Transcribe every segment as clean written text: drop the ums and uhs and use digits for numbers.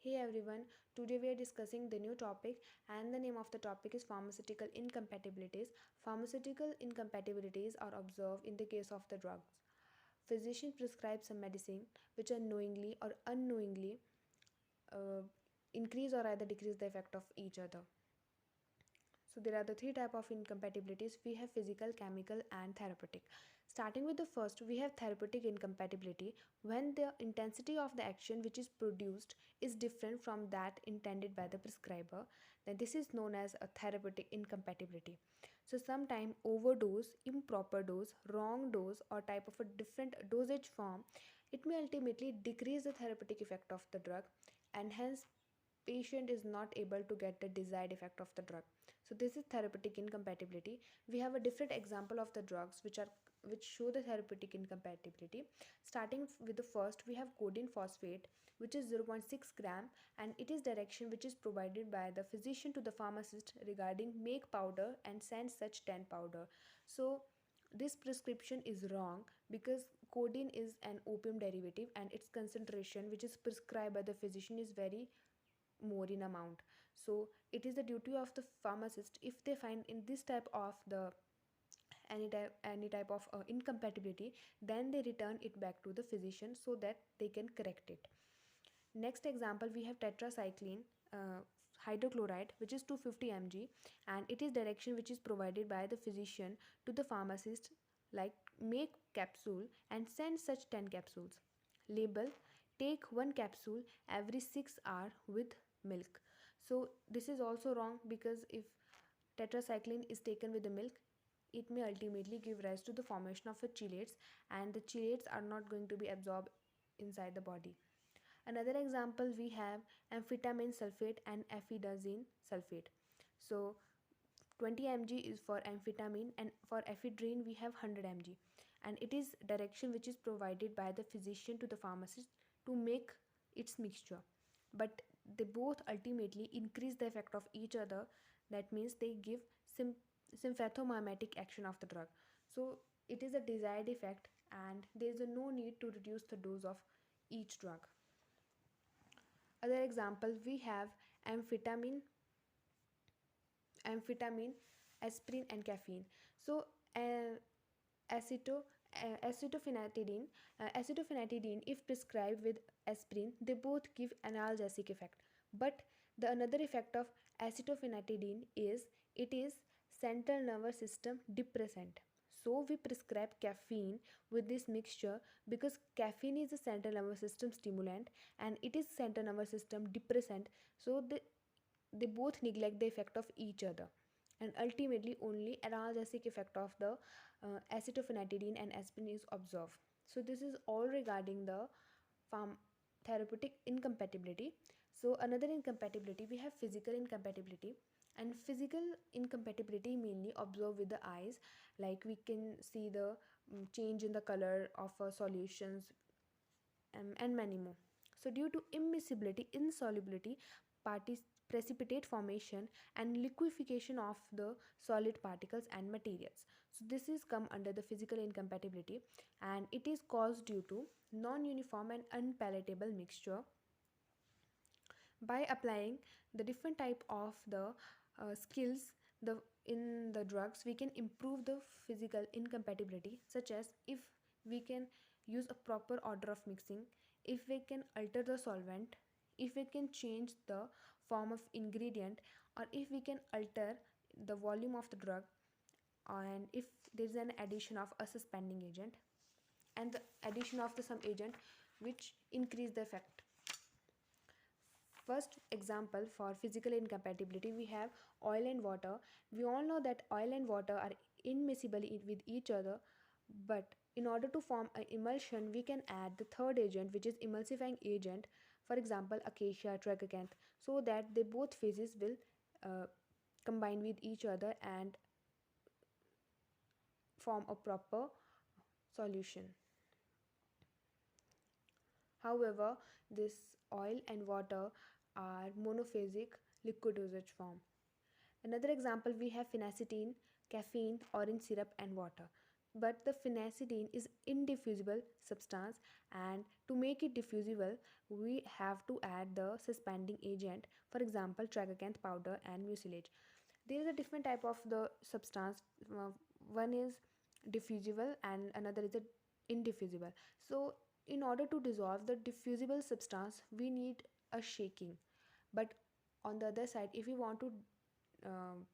Hey everyone, today we are discussing the new topic, and the name of the topic is pharmaceutical incompatibilities. Pharmaceutical incompatibilities are observed in the case of the drugs. Physicians prescribe some medicine which unknowingly or unknowingly uh, increase or either decrease the effect of each other. So there are the three type of incompatibilities. We have physical, chemical, and therapeutic. Starting with the first, we have therapeutic incompatibility when the intensity of the action which is produced is different from that intended by the prescriber. Then this is known as a therapeutic incompatibility. So sometime overdose, improper dose, wrong dose, or type of a different dosage form, it may ultimately decrease the therapeutic effect of the drug, and hence patient is not able to get the desired effect of the drug. So this is therapeutic incompatibility. We have a different example of the drugs which show the therapeutic incompatibility. Starting with the first, we have codeine phosphate, which is 0.6 gram, and it is direction which is provided by the physician to the pharmacist regarding make powder and send such 10 powder. So this prescription is wrong because codeine is an opium derivative, and its concentration which is prescribed by the physician is very more in amount. So it is the duty of the pharmacist, if they find in this type of the any type of incompatibility, then they return it back to the physician so that they can correct it. Next example, we have tetracycline hydrochloride, which is 250 mg, and it is direction which is provided by the physician to the pharmacist, like make capsule and send such 10 capsules. Label: take one capsule every 6 hours with milk. So this is also wrong because if tetracycline is taken with the milk, it may ultimately give rise to the formation of a chelates, and the chelates are not going to be absorbed inside the body. Another example, we have amphetamine sulfate and ephedrazine sulfate. So 20 mg is for amphetamine, and for ephedrine we have 100 mg, and it is direction which is provided by the physician to the pharmacist to make its mixture, but they both ultimately increase the effect of each other. That means they give sympathomimetic action of the drug. So it is a desired effect, and there is no need to reduce the dose of each drug. Other example, we have amphetamine, amphetamine, aspirin, and caffeine. So aceto acetophenetidine, acetophenetidine, if prescribed with aspirin, they both give analgesic effect. But the another effect of acetophenetidine is it is central nervous system depressant. So we prescribe caffeine with this mixture because caffeine is a central nervous system stimulant, and it is central nervous system depressant. So they both neglect the effect of each other, and ultimately only analgesic effect of the acetophenetidine and aspirin is observed. So this is all regarding the farm therapeutic incompatibility. So another incompatibility, we have physical incompatibility, and physical incompatibility mainly observed with the eyes, like we can see the change in the color of solutions, and many more. So, due to immiscibility, insolubility, precipitate formation, and liquefaction of the solid particles and materials. So, this is come under the physical incompatibility, and it is caused due to non-uniform and unpalatable mixture. By applying the different type of the skills the in the drugs, we can improve the physical incompatibility, such as if we can use a proper order of mixing, if we can alter the solvent, if we can change the form of ingredient, or if we can alter the volume of the drug, and if there is an addition of a suspending agent, and the addition of the some agent which increase the effect. First example, for physical incompatibility, we have oil and water. We all know that oil and water are immiscible with each other, but in order to form an emulsion, we can add the third agent, which is emulsifying agent, for example, acacia, tragacanth, so that they both phases will uh, combine with each other and form a proper solution. However, this oil and water are monophasic liquid dosage form. Another example, we have phenacetin, caffeine, orange syrup, and water. but the phenacidine is indiffusible substance, and to make it diffusible we have to add the suspending agent, for example tragacanth powder and mucilage. There is a different type of the substance. uh, One is diffusible and another is a indiffusible. So in order to dissolve the diffusible substance we need a shaking, but on the other side if we want to um,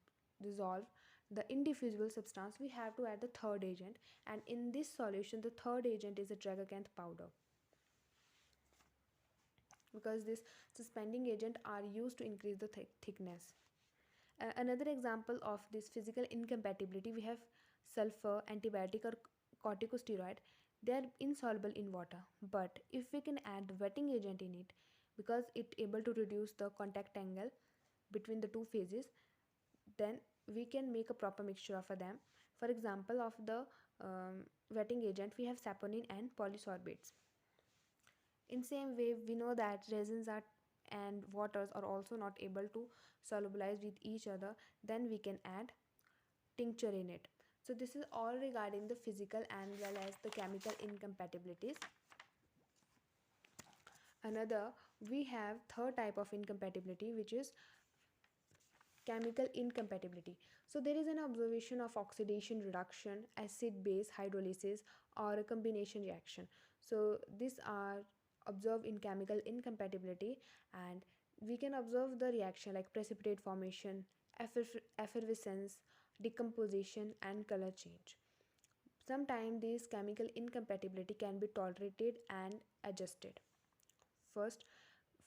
dissolve the indiffusible substance we have to add the third agent, and in this solution the third agent is a tragacanth powder, because this suspending agent are used to increase the thickness. Another example of this physical incompatibility, we have sulfur, antibiotic, or corticosteroid. They are insoluble in water, but if we can add the wetting agent in it, because it able to reduce the contact angle between the two phases, then we can make a proper mixture of them. For example of the wetting agent, we have saponin and polysorbates. In same way we know that resins are and waters are also not able to solubilize with each other, then we can add tincture in it. So this is all regarding the physical and well as the chemical incompatibilities. Another, we have third type of incompatibility, which is chemical incompatibility. So there is an observation of oxidation reduction, acid base hydrolysis, or a combination reaction. So these are observed in chemical incompatibility, and we can observe the reaction like precipitate formation, effervescence, decomposition, and color change. Sometimes this chemical incompatibility can be tolerated and adjusted. First,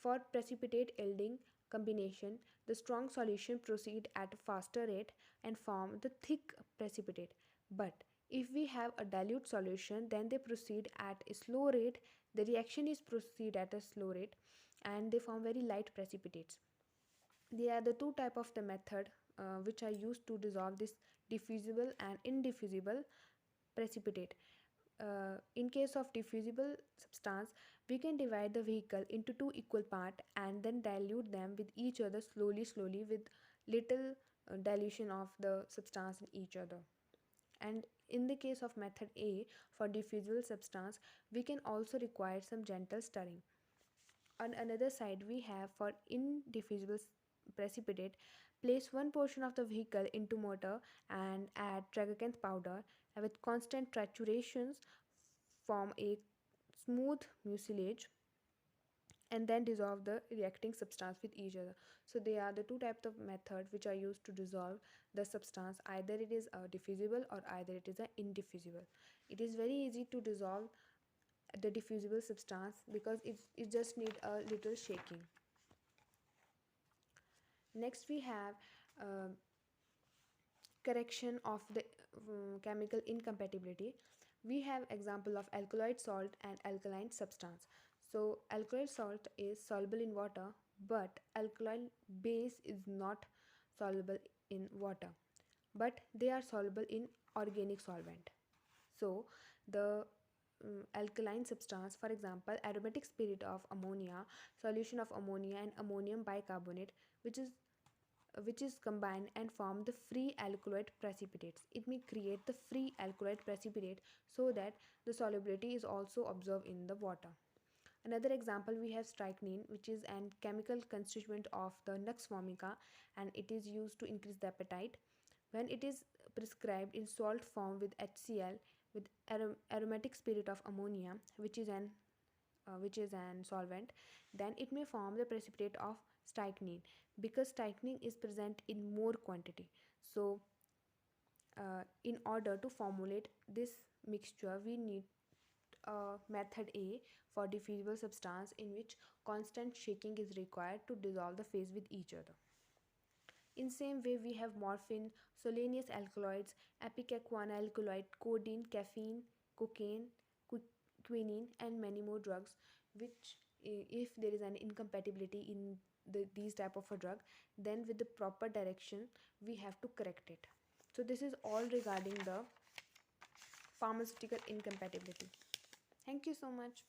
for precipitate yielding combination, the strong solution proceed at a faster rate and form the thick precipitate. But if we have a dilute solution, then they proceed at a slow rate. The reaction is proceed at a slow rate, and they form very light precipitates. They are the two type of the method which are used to dissolve this diffusible and indiffusible precipitate. In case of diffusible substance, we can divide the vehicle into two equal part and then dilute them with each other slowly with little dilution of the substance in each other. And in the case of method A, for diffusible substance we can also require some gentle stirring. On another side, we have for indiffusible precipitate, place one portion of the vehicle into mortar and add tragacanth powder, and with constant triturations form a smooth mucilage, and then dissolve the reacting substance with each other. So they are the two types of method which are used to dissolve the substance. Either it is a diffusible or either it is a indiffusible. It is very easy to dissolve the diffusible substance because it just need a little shaking. Next we have uh, correction of the chemical incompatibility. We have example of alkaloid salt and alkaline substance. So alkaloid salt is soluble in water, but alkaline base is not soluble in water, but they are soluble in organic solvent. So the alkaline substance, for example aromatic spirit of ammonia, solution of ammonia and ammonium bicarbonate, which is combined and form the free alkaloid precipitates. It may create the free alkaloid precipitate so that the solubility is also observed in the water. Another example, we have strychnine, which is an chemical constituent of the nux vomica, and it is used to increase the appetite. When it is prescribed in salt form with HCl with aromatic spirit of ammonia, which is an solvent, then it may form the precipitate of strychnine, because strychnine is present in more quantity. So in order to formulate this mixture we need method A for diffusible substance, in which constant shaking is required to dissolve the phase with each other. In same way we have morphine, solanous alkaloids, ipecacuanha alkaloid, codeine, caffeine, cocaine, quinine, and many more drugs, which if there is an incompatibility in these type of a drug, then with the proper direction we have to correct it. So this is all regarding the pharmaceutical incompatibility. Thank you so much.